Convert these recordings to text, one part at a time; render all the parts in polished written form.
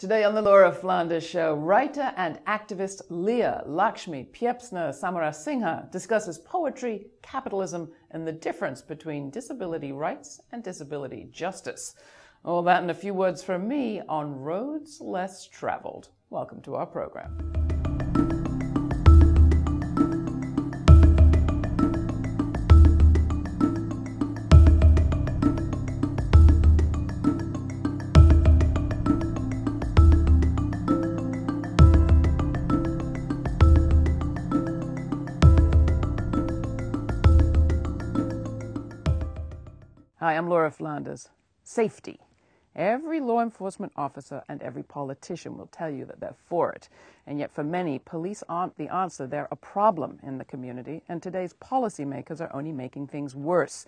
Today on the Laura Flanders Show, writer and activist Leah Lakshmi Piepzna-Samarasinha discusses poetry, capitalism, and the difference between disability rights and disability justice. All that and a few words from me on Roads Less Traveled. Welcome to our program. Hi, I'm Laura Flanders. Safety. Every law enforcement officer and every politician will tell you that they're for it. And yet for many, police aren't the answer. They're a problem in the community, and today's policymakers are only making things worse.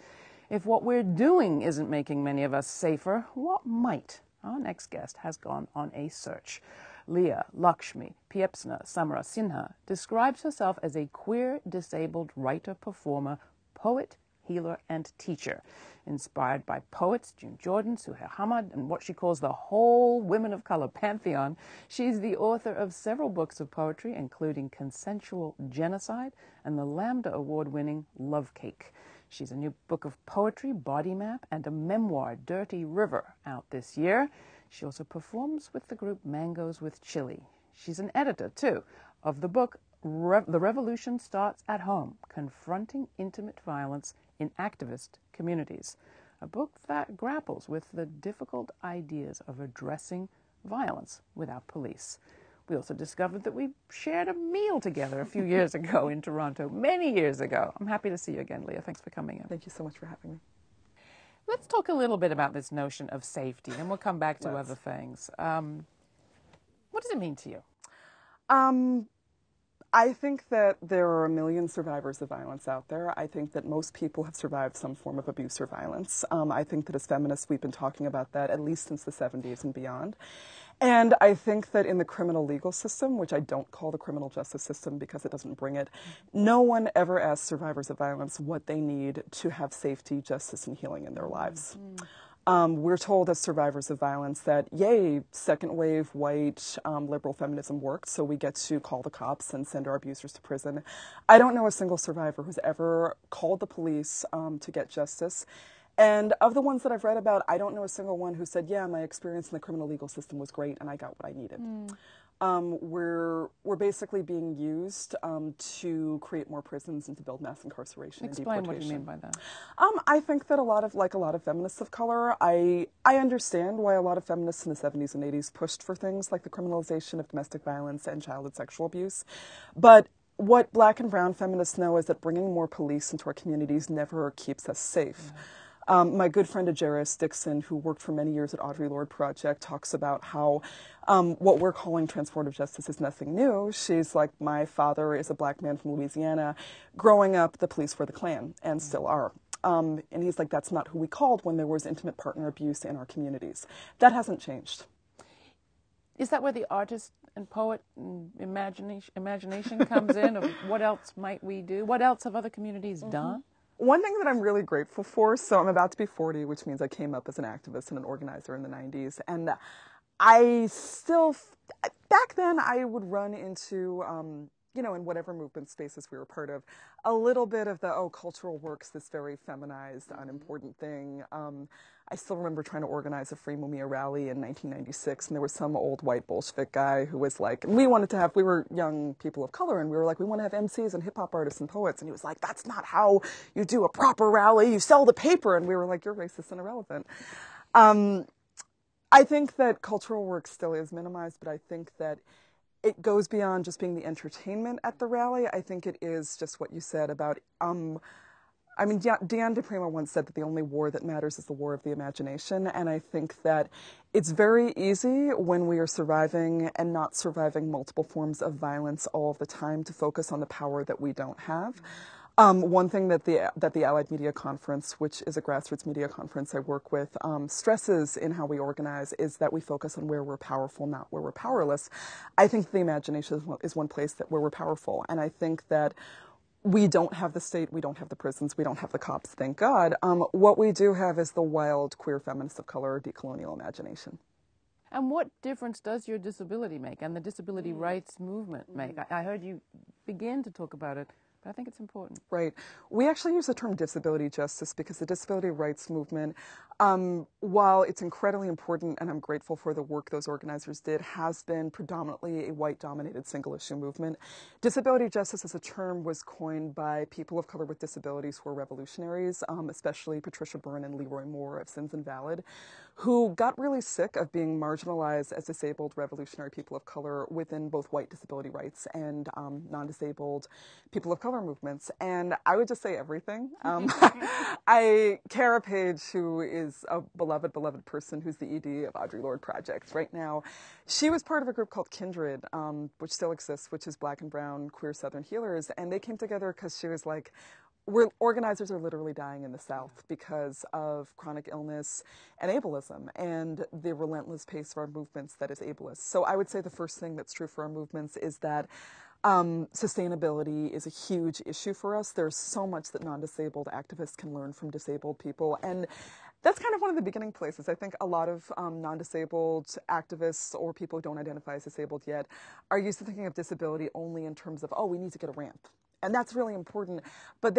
If what we're doing isn't making many of us safer, what might? Our next guest has gone on a search. Leah Lakshmi Piepzna-Samarasinha describes herself as a queer, disabled writer-performer, poet, healer, and teacher. Inspired by poets June Jordan, Suheir, Hammad, and what she calls the whole women of color pantheon, she's the author of several books of poetry, including Consensual Genocide and the Lambda-award winning Love Cake. She's a new book of poetry, Bodymap, and a memoir, Dirty River, out this year. She also performs with the group Mangoes with Chili. She's an editor, too, of the book The Revolution Starts at Home, Confronting Intimate Violence in Activist Communities, a book that grapples with the difficult ideas of addressing violence without police. We also discovered that we shared a meal together a few years ago in Toronto, many years ago. I'm happy to see you again, Leah. Thanks for coming in. Thank you so much for having me. Let's talk a little bit about this notion of safety, and we'll come back to other things. What does it mean to you? I think that there are a million survivors of violence out there. I think that most people have survived some form of abuse or violence. I think that as feminists, we've been talking about that at least since the 70s and beyond. And I think that in the criminal legal system, which I don't call the criminal justice system because it doesn't bring it, no one ever asks survivors of violence what they need to have safety, justice, and healing in their lives. We're told as survivors of violence that, yay, second wave white liberal feminism worked, so we get to call the cops and send our abusers to prison. I don't know a single survivor who's ever called the police to get justice. And of the ones that I've read about, I don't know a single one who said, yeah, my experience in the criminal legal system was great and I got what I needed. We're basically being used to create more prisons and to build mass incarceration and deportation. Explain what you mean by that. I think that a lot of feminists of color, I understand why a lot of feminists in the 70s and 80s pushed for things like the criminalization of domestic violence and child and sexual abuse. But what Black and brown feminists know is that bringing more police into our communities never keeps us safe. My good friend Audre Dixon, who worked for many years at Audre Lorde Project, talks about how what we're calling transformative justice is nothing new. She's like, my father is a Black man from Louisiana. Growing up, the police were the Klan, and still are. And he's like, that's not who we called when there was intimate partner abuse in our communities. That hasn't changed. Is that where the artist and poet and imagination comes in, of what else might we do? What else have other communities done? One thing that I'm really grateful for, so I'm about to be 40, which means I came up as an activist and an organizer in the 90s, and I still, back then I would run into, you know, in whatever movement spaces we were part of, a little bit of the, oh, cultural work's this very feminized, unimportant thing. I still remember trying to organize a Free Mumia rally in 1996, and there was some old white Bolshevik guy who was like, and we were young people of color, and we were like, we want to have MCs and hip-hop artists and poets, and he was like, that's not how you do a proper rally, you sell the paper, and we were like, you're racist and irrelevant. I think that cultural work still is minimized, but I think that it goes beyond just being the entertainment at the rally. I think it is just what you said about, I mean, Diane DePrima once said that the only war that matters is the war of the imagination, and I think that it's very easy when we are surviving and not surviving multiple forms of violence all of the time to focus on the power that we don't have. One thing that the Allied Media Conference, which is a grassroots media conference I work with, stresses in how we organize is that we focus on where we're powerful, not where we're powerless. I think the imagination is one place where we're powerful, and I think that we don't have the state, we don't have the prisons, we don't have the cops, thank God. What we do have is the wild, queer feminists of color decolonial imagination. And what difference does your disability make and the disability rights movement make? I heard you begin to talk about it, but I think it's important. Right. We actually use the term disability justice because the disability rights movement, while it's incredibly important and I'm grateful for the work those organizers did, has been predominantly a white-dominated single-issue movement. Disability justice as a term was coined by people of color with disabilities who were revolutionaries, especially Patricia Byrne and Leroy Moore of Sins Invalid, who got really sick of being marginalized as disabled revolutionary people of color within both white disability rights and non-disabled people of color movements. And I would just say everything. Kara Page, who is a beloved person who's the ED of Audre Lorde Project right now, she was part of a group called Kindred, which still exists, which is Black and brown queer Southern healers. And they came together because she was like, organizers are literally dying in the South because of chronic illness and ableism and the relentless pace of our movements that is ableist. So I would say the first thing that's true for our movements is that sustainability is a huge issue for us. There's so much that non-disabled activists can learn from disabled people. And that's kind of one of the beginning places. I think a lot of non-disabled activists or people who don't identify as disabled yet are used to thinking of disability only in terms of, oh, we need to get a ramp. And that's really important. But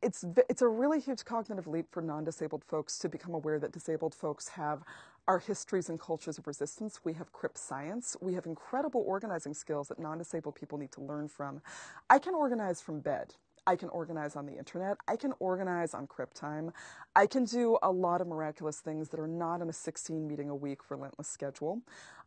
it's a really huge cognitive leap for non-disabled folks to become aware that disabled folks have our histories and cultures of resistance. We have crip science. We have incredible organizing skills that non-disabled people need to learn from. I can organize from bed. I can organize on the internet. I can organize on Crip Time. I can do a lot of miraculous things that are not on a 16 meeting a week relentless schedule.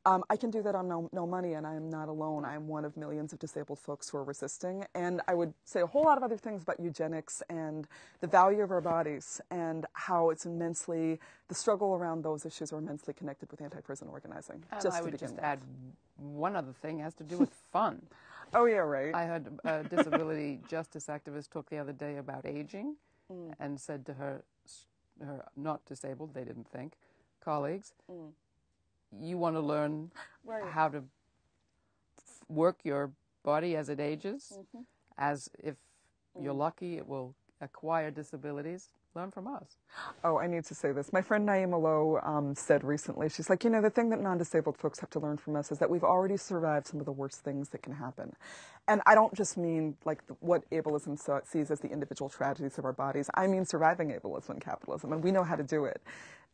I can do that on no money, and I am not alone. I am one of millions of disabled folks who are resisting. And I would say a whole lot of other things about eugenics and the value of our bodies and how it's immensely, the struggle around those issues are immensely connected with anti-prison organizing. And I would just add one other thing has to do with fun. Oh, yeah, right. I heard a disability justice activist talk the other day about aging and said to her not disabled, they didn't think, colleagues, you want to learn how to work your body as it ages, as if you're lucky it will acquire disabilities. Learn from us. Oh, I need to say this. My friend Naima Lowe said recently, she's like, the thing that non-disabled folks have to learn from us is that we've already survived some of the worst things that can happen. And I don't just mean like what ableism sees as the individual tragedies of our bodies. I mean surviving ableism and capitalism, and we know how to do it.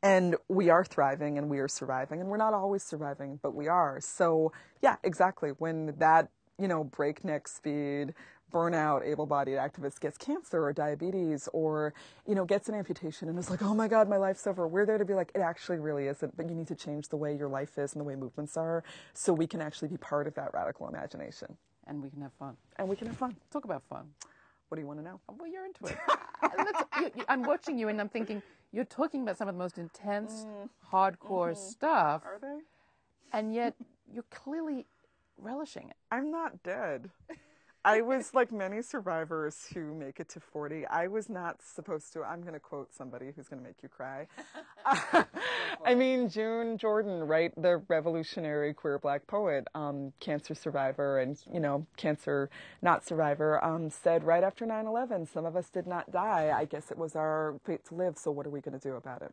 And we are thriving and we are surviving, and we're not always surviving, but we are. So yeah, exactly. When that, breakneck speed, burnout, able-bodied activist gets cancer or diabetes or, gets an amputation and is like, oh my God, my life's over. We're there to be like, it actually really isn't, but you need to change the way your life is and the way movements are so we can actually be part of that radical imagination. And we can have fun. And we can have fun. Talk about fun. What do you want to know? Well, you're into it. I'm watching you and I'm thinking, you're talking about some of the most intense, hardcore stuff. Are they? And yet you're clearly relishing it. I'm not dead. I was like many survivors who make it to 40. I was not supposed to. I'm going to quote somebody who's going to make you cry. I mean, June Jordan, right? The revolutionary queer Black poet, cancer survivor and, cancer not survivor, said right after 9/11, some of us did not die. I guess it was our fate to live. So what are we going to do about it?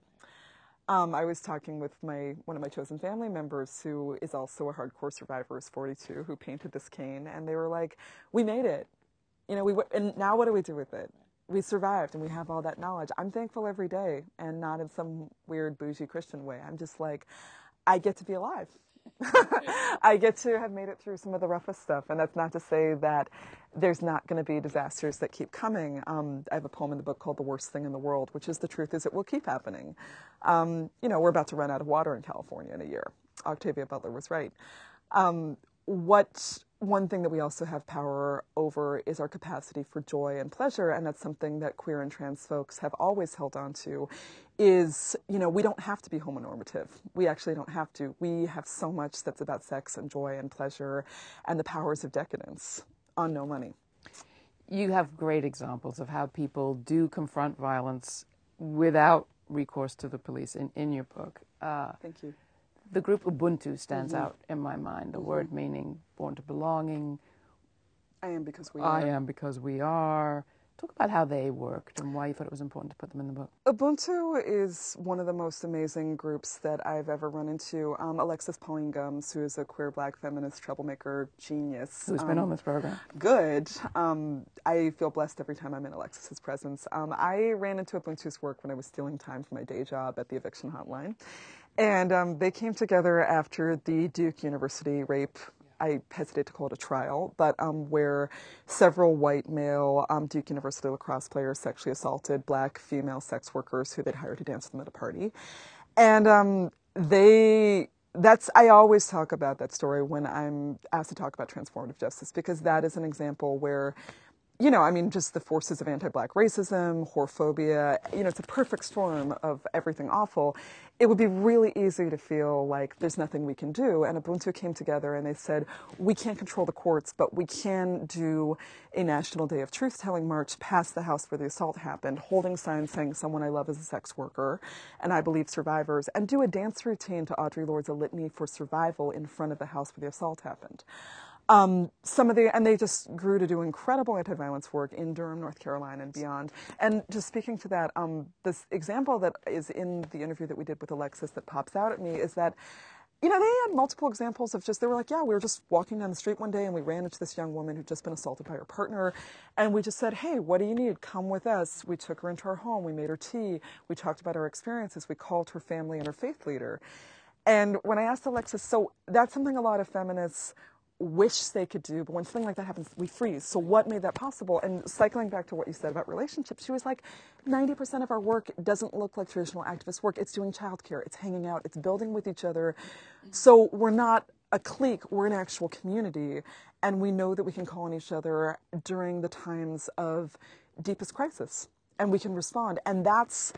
I was talking with one of my chosen family members who is also a hardcore survivor, is 42, who painted this cane, and they were like, we made it. And now what do we do with it? We survived, and we have all that knowledge. I'm thankful every day, and not in some weird bougie Christian way. I'm just like, I get to be alive. I get to have made it through some of the roughest stuff, and that's not to say that there's not going to be disasters that keep coming. I have a poem in the book called The Worst Thing in the World, which is the truth is it will keep happening. We're about to run out of water in California in a year. Octavia Butler was right. One thing that we also have power over is our capacity for joy and pleasure, and that's something that queer and trans folks have always held on to, is, we don't have to be homonormative. We actually don't have to. We have so much that's about sex and joy and pleasure and the powers of decadence on no money. You have great examples of how people do confront violence without recourse to the police in your book. Thank you. The group Ubuntu stands out in my mind, the word meaning born to belonging. I am because we are. I am because we are. Talk about how they worked and why you thought it was important to put them in the book. Ubuntu is one of the most amazing groups that I've ever run into. Alexis Pauline Gumbs, who is a queer black feminist troublemaker genius. Who's been on this program. Good. I feel blessed every time I'm in Alexis's presence. I ran into Ubuntu's work when I was stealing time from my day job at the eviction hotline. And they came together after the Duke University rape. I hesitate to call it a trial, but where several white male Duke University lacrosse players sexually assaulted black female sex workers who they'd hired to dance with them at a party. And I always talk about that story when I'm asked to talk about transformative justice, because that is an example where, you know, I mean, just the forces of anti-black racism, whorephobia, you know, it's a perfect storm of everything awful. It would be really easy to feel like there's nothing we can do. And Ubuntu came together and they said, we can't control the courts, but we can do a National Day of Truth-Telling march past the house where the assault happened, holding signs saying someone I love is a sex worker, and I believe survivors, and do a dance routine to Audre Lorde's A Litany for Survival in front of the house where the assault happened. And they just grew to do incredible anti-violence work in Durham, North Carolina and beyond. And just speaking to that, this example that is in the interview that we did with Alexis that pops out at me is that, you know, they had multiple examples of they were like, yeah, we were just walking down the street one day and we ran into this young woman who'd just been assaulted by her partner. And we just said, hey, what do you need? Come with us. We took her into our home. We made her tea. We talked about our experiences. We called her family and her faith leader. And when I asked Alexis, so that's something a lot of feminists wish they could do, but when something like that happens, we freeze. So what made that possible? And cycling back to what you said about relationships, she was like, 90% of our work doesn't look like traditional activist work. It's doing childcare, it's hanging out, it's building with each other. So we're not a clique, we're an actual community, and we know that we can call on each other during the times of deepest crisis, and we can respond. And that's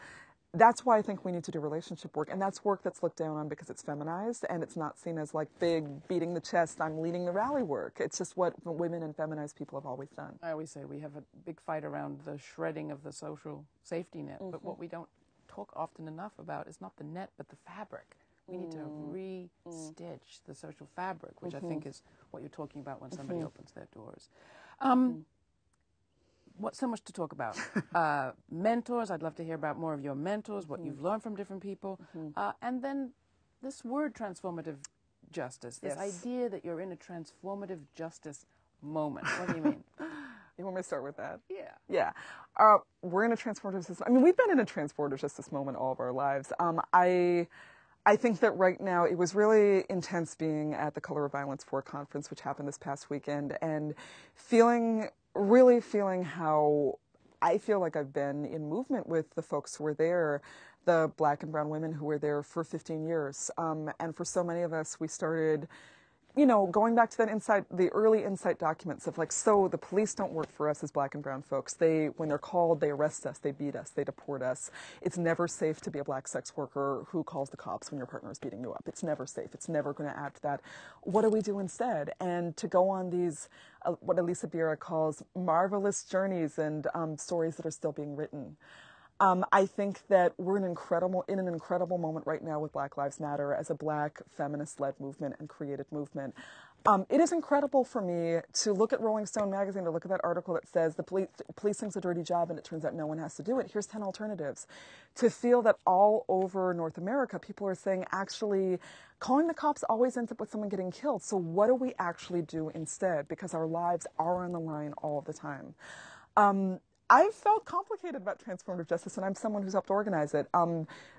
why I think we need to do relationship work. And that's work that's looked down on because it's feminized and it's not seen as like big, beating the chest, I'm leading the rally work. It's just what women and feminized people have always done. I always say we have a big fight around the shredding of the social safety net. But what we don't talk often enough about is not the net, but the fabric. We need to re-stitch the social fabric, which I think is what you're talking about when somebody opens their doors. What's so much to talk about? Mentors, I'd love to hear about more of your mentors, what you've learned from different people. And then this word transformative justice, this idea that you're in a transformative justice moment. What do you mean? You want me to start with that? Yeah. Yeah. We're in a transformative justice. I mean, we've been in a transformative justice moment all of our lives. I think that right now it was really intense being at the Color of Violence 4 conference, which happened this past weekend, and really feeling how I feel like I've been in movement with the folks who were there, the black and brown women who were there for 15 years. And for so many of us, we started, you know, going back to that the early insight documents of like, so the police don't work for us as black and brown folks. When they're called, they arrest us, they beat us, they deport us. It's never safe to be a black sex worker who calls the cops when your partner is beating you up. It's never safe. It's never going to add to that. What do we do instead? And to go on these, what Elisa Biera calls marvelous journeys and stories that are still being written. I think that we're in an incredible moment right now with Black Lives Matter as a black feminist-led movement and creative movement. It is incredible for me to look at Rolling Stone magazine, to look at that article that says the policing's a dirty job and it turns out no one has to do it. Here's 10 alternatives. To feel that all over North America, people are saying, actually, calling the cops always ends up with someone getting killed. So what do we actually do instead? Because our lives are on the line all the time. I've felt complicated about transformative justice, and I'm someone who's helped organize it.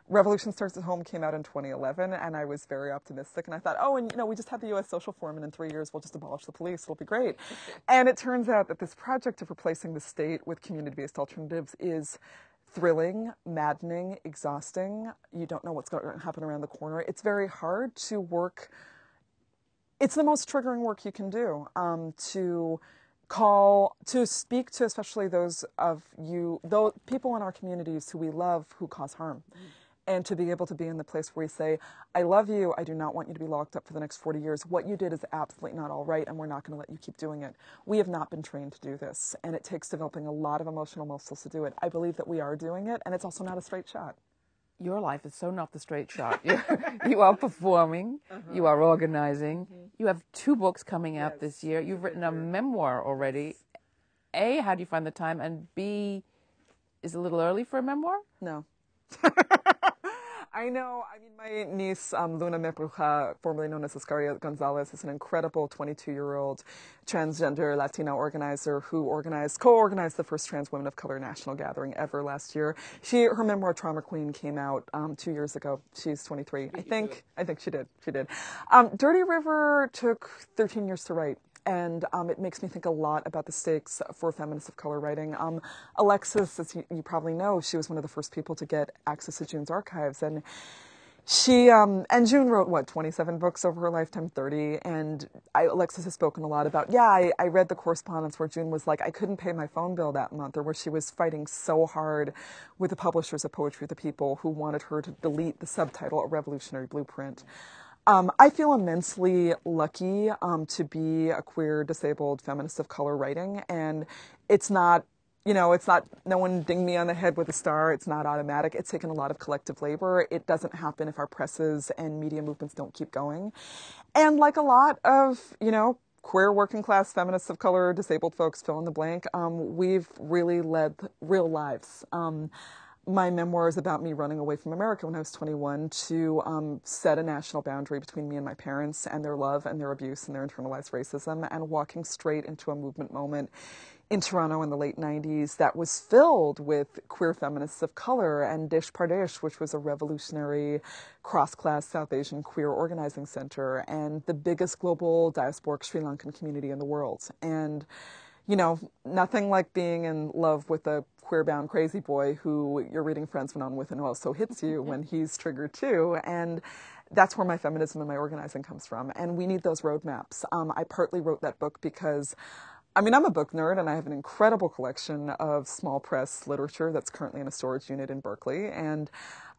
Revolution Starts at Home came out in 2011, and I was very optimistic, and I thought, oh, and you know, we just had the U.S. Social Forum, and in 3 years we'll just abolish the police, it'll be great. And it turns out that this project of replacing the state with community-based alternatives is thrilling, maddening, exhausting. You don't know what's going to happen around the corner. It's very hard to work. It's the most triggering work you can do, to speak to especially those people in our communities who we love who cause harm. And to be able to be in the place where we say, I love you, I do not want you to be locked up for the next 40 years. What you did is absolutely not all right, and we're not going to let you keep doing it. We have not been trained to do this, and it takes developing a lot of emotional muscles to do it. I believe that we are doing it, and it's also not a straight shot. Your life is so not the straight shot. You are performing, you are organizing, you have 2 books coming out this year, you've written a memoir already, A, how do you find the time? And B, is it a little early for a memoir? No. I know. I mean, my niece, Luna Mepruja, formerly known as Oscaria Gonzalez, is an incredible 22-year-old transgender Latina organizer who co-organized the first trans women of color national gathering ever last year. Her memoir Trauma Queen came out 2 years ago. She's 23. I think she did. Dirty River took 13 years to write. And it makes me think a lot about the stakes for feminists of color writing. Alexis, as you probably know, she was one of the first people to get access to June's archives. And and June wrote, 27 books over her lifetime, 30. And Alexis has spoken a lot about, I read the correspondence where June was like, I couldn't pay my phone bill that month, or where she was fighting so hard with the publishers of Poetry of the People who wanted her to delete the subtitle, A Revolutionary Blueprint. I feel immensely lucky to be a queer, disabled feminist of color writing, and it's not, no one dinged me on the head with a star. It's not automatic. It's taken a lot of collective labor. It doesn't happen if our presses and media movements don't keep going. And like a lot of, queer, working class, feminists of color, disabled folks, fill in the blank, we've really led real lives. My memoir is about me running away from America when I was 21 to set a national boundary between me and my parents and their love and their abuse and their internalized racism, and walking straight into a movement moment in Toronto in the late 90s that was filled with queer feminists of color, and Dish Pardesh, which was a revolutionary cross-class South Asian queer organizing center, and the biggest global diasporic Sri Lankan community in the world. And nothing like being in love with a queer-bound crazy boy who you're reading Friends Went On with and who also hits you when he's triggered too. And that's where my feminism and my organizing comes from. And we need those roadmaps. I partly wrote that book because, I'm a book nerd, and I have an incredible collection of small press literature that's currently in a storage unit in Berkeley. And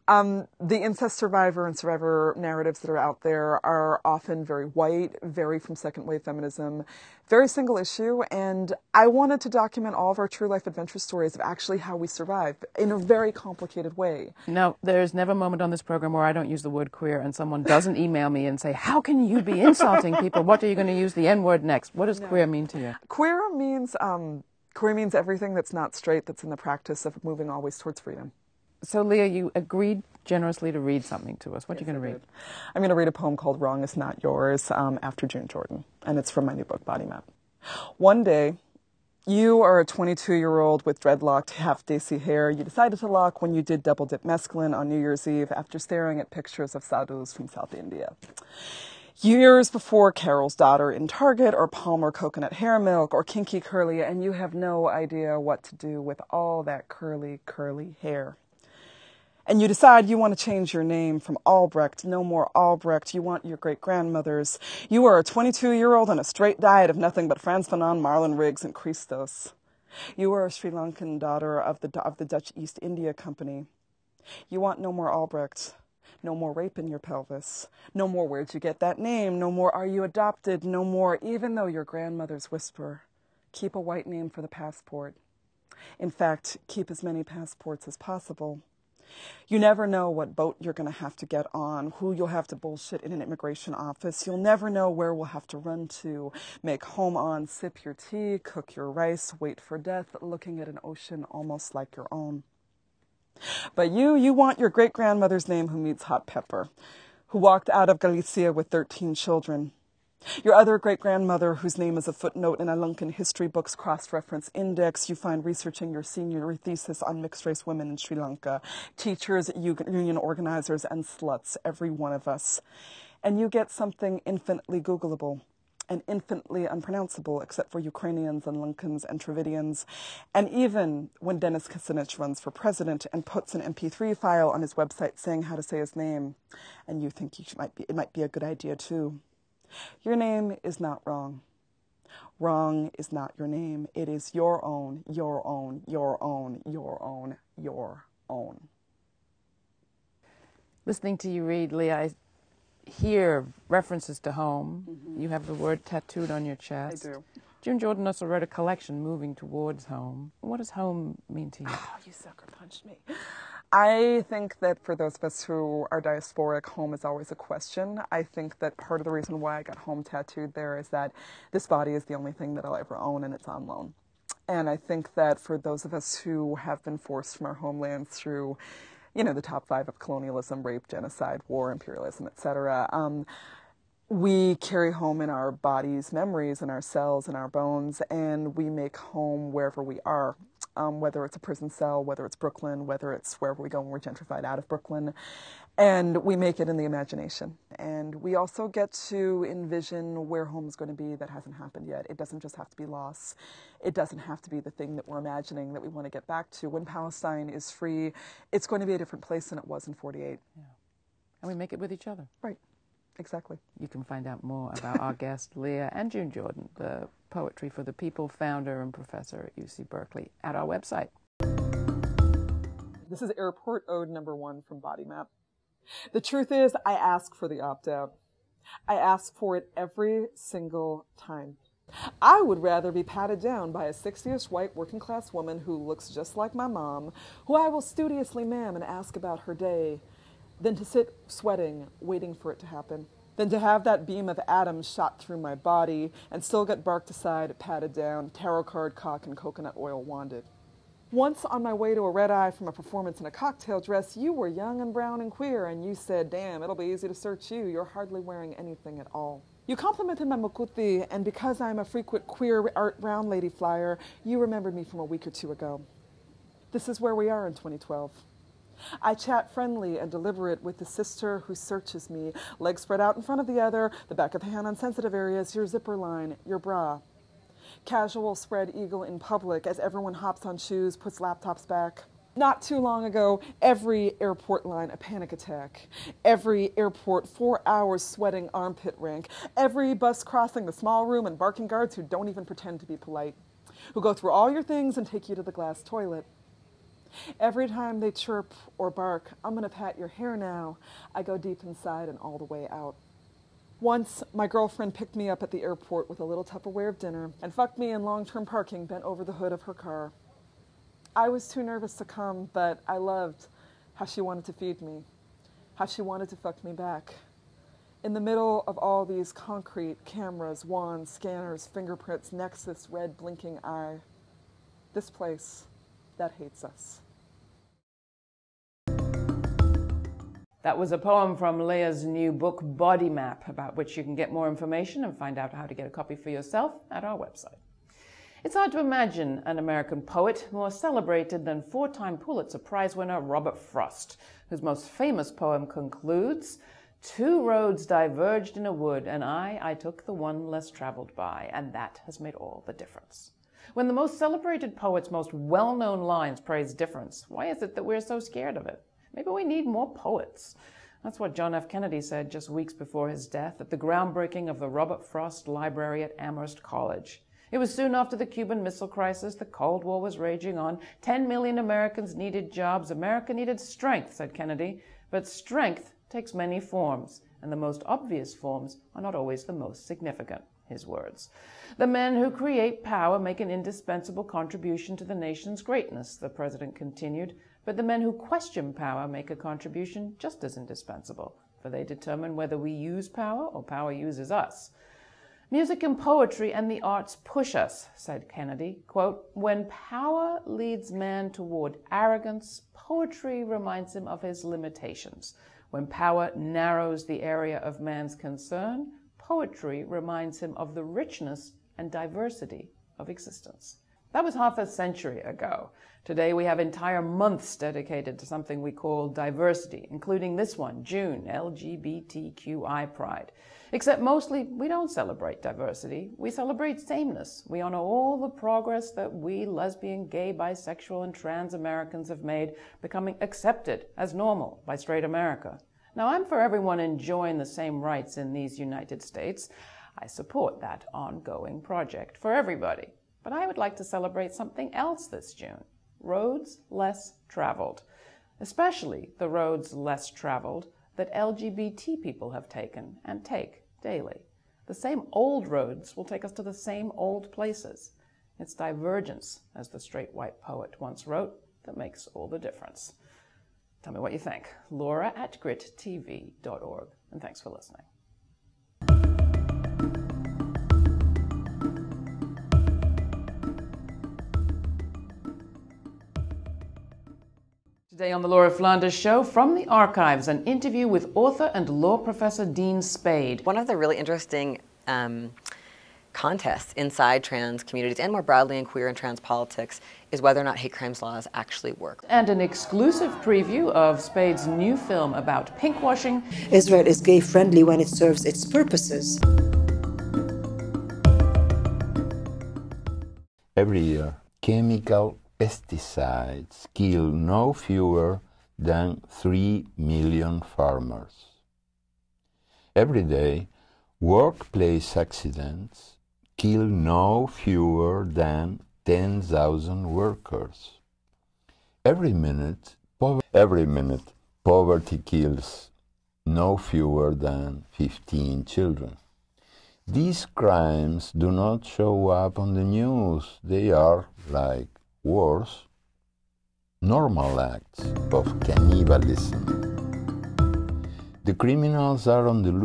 the incest survivor and survivor narratives that are out there are often very white, very from second wave feminism, very single issue, and I wanted to document all of our true life adventure stories of actually how we survive in a very complicated way. No, there's never a moment on this program where I don't use the word queer and someone doesn't email me and say, how can you be insulting people? What are you going to use the N-word next? What does queer mean to you? Queer means everything that's not straight, that's in the practice of moving always towards freedom. So, Leah, you agreed generously to read something to us. What are you going to read? I'm going to read a poem called Wrong Is Not Yours after June Jordan, and it's from my new book, Bodymap. One day, you are a 22-year-old with dreadlocked, half-desi hair. You decided to lock when you did double-dip mescaline on New Year's Eve after staring at pictures of sadhus from South India. Years before Carol's Daughter in Target, or Palmer coconut hair milk, or Kinky Curly, and you have no idea what to do with all that curly, curly hair. And you decide you want to change your name from Albrecht. No more Albrecht. You want your great-grandmother's. You are a 22-year-old on a straight diet of nothing but Frantz Fanon, Marlon Riggs, and Christos. You are a Sri Lankan daughter of the Dutch East India Company. You want no more Albrecht. No more rape in your pelvis. No more where'd you get that name. No more are you adopted. No more even though your grandmother's whisper. Keep a white name for the passport. In fact, keep as many passports as possible. You never know what boat you're going to have to get on, who you'll have to bullshit in an immigration office. You'll never know where we'll have to run to, make home on, sip your tea, cook your rice, wait for death, looking at an ocean almost like your own. But you want your great-grandmother's name who meets hot pepper, who walked out of Galicia with 13 children. Your other great-grandmother, whose name is a footnote in a Lankan history book's cross-reference index you find researching your senior thesis on mixed-race women in Sri Lanka. Teachers, union organizers, and sluts, every one of us. And you get something infinitely Googleable and infinitely unpronounceable, except for Ukrainians and Lankans and Dravidians. And even when Denis Kucinich runs for president and puts an MP3 file on his website saying how to say his name, and you think it might be a good idea too. Your name is not wrong. Wrong is not your name. It is your own, your own, your own, your own, your own. Listening to you read, Leah, I hear references to home. Mm-hmm. You have the word tattooed on your chest. I do. June Jordan also wrote a collection, Moving Towards Home. What does home mean to you? Oh, you sucker punched me. I think that for those of us who are diasporic, home is always a question. I think that part of the reason why I got home tattooed there is that this body is the only thing that I'll ever own, and it's on loan. And I think that for those of us who have been forced from our homelands through, the top 5 of colonialism, rape, genocide, war, imperialism, etc., we carry home in our bodies memories in our cells and our bones, and we make home wherever we are, whether it's a prison cell, whether it's Brooklyn, whether it's wherever we go when we're gentrified out of Brooklyn. And we make it in the imagination. And we also get to envision where home is going to be that hasn't happened yet. It doesn't just have to be loss. It doesn't have to be the thing that we're imagining that we want to get back to. When Palestine is free, it's going to be a different place than it was in 48. Yeah. And we make it with each other. Right. Exactly. You can find out more about our guest, Leah, and June Jordan, the Poetry for the People founder and professor at UC Berkeley, at our website. This is Airport Ode number 1 from Bodymap. The truth is, I ask for the opt-out. I ask for it every single time. I would rather be patted down by a 60-ish white working-class woman who looks just like my mom, who I will studiously ma'am and ask about her day, than to sit sweating, waiting for it to happen, than to have that beam of atoms shot through my body and still get barked aside, patted down, tarot card cock and coconut oil wanded. Once on my way to a red eye from a performance in a cocktail dress, you were young and brown and queer, and you said, damn, it'll be easy to search you. You're hardly wearing anything at all. You complimented my mukuti, and because I'm a frequent queer art brown lady flyer, you remembered me from a week or 2 ago. This is where we are in 2012. I chat friendly and deliberate with the sister who searches me, legs spread out in front of the other, the back of the hand on sensitive areas, your zipper line, your bra. Casual spread eagle in public as everyone hops on shoes, puts laptops back. Not too long ago, every airport line a panic attack. Every airport 4 hours sweating armpit rank. Every bus crossing the small room and barking guards who don't even pretend to be polite. Who go through all your things and take you to the glass toilet. Every time they chirp or bark, I'm gonna pat your hair now, I go deep inside and all the way out. Once, my girlfriend picked me up at the airport with a little Tupperware of dinner and fucked me in long-term parking bent over the hood of her car. I was too nervous to come, but I loved how she wanted to feed me, how she wanted to fuck me back. In the middle of all these concrete cameras, wands, scanners, fingerprints, nexus, red blinking eye. This place that hates us. That was a poem from Leah's new book, Bodymap, about which you can get more information and find out how to get a copy for yourself at our website. It's hard to imagine an American poet more celebrated than 4-time Pulitzer Prize winner Robert Frost, whose most famous poem concludes, "Two roads diverged in a wood, and I took the one less traveled by, and that has made all the difference." When the most celebrated poet's most well-known lines praise difference, why is it that we're so scared of it? Maybe we need more poets. That's what John F. Kennedy said just weeks before his death at the groundbreaking of the Robert Frost Library at Amherst College. It was soon after the Cuban Missile Crisis, the Cold War was raging on, 10 million Americans needed jobs, America needed strength, said Kennedy. But strength takes many forms, and the most obvious forms are not always the most significant, his words. The men who create power make an indispensable contribution to the nation's greatness, the president continued. But the men who question power make a contribution just as indispensable, for they determine whether we use power or power uses us. Music and poetry and the arts push us, said Kennedy. Quote, "When power leads man toward arrogance, poetry reminds him of his limitations. When power narrows the area of man's concern, poetry reminds him of the richness and diversity of existence." That was half a century ago. Today we have entire months dedicated to something we call diversity, including this one, June, LGBTQI Pride. Except mostly we don't celebrate diversity, we celebrate sameness. We honor all the progress that we lesbian, gay, bisexual, and trans Americans have made, becoming accepted as normal by straight America. Now I'm for everyone enjoying the same rights in these United States. I support that ongoing project for everybody. But I would like to celebrate something else this June. Roads less traveled. Especially the roads less traveled that LGBT people have taken and take daily. The same old roads will take us to the same old places. It's divergence, as the straight white poet once wrote, that makes all the difference. Tell me what you think. Laura@grittv.org. And thanks for listening. Today on the Laura Flanders Show, from the archives, an interview with author and law professor Dean Spade. One of the really interesting contests inside trans communities and more broadly in queer and trans politics is whether or not hate crimes laws actually work. And an exclusive preview of Spade's new film about pinkwashing. Israel is gay-friendly when it serves its purposes. Every year, chemical pesticides kill no fewer than 3 million farmers. Every day, workplace accidents kill no fewer than 10,000 workers. Every minute, poverty kills no fewer than 15 children. These crimes do not show up on the news. They are, like wars, normal acts of cannibalism. The criminals are on the loose.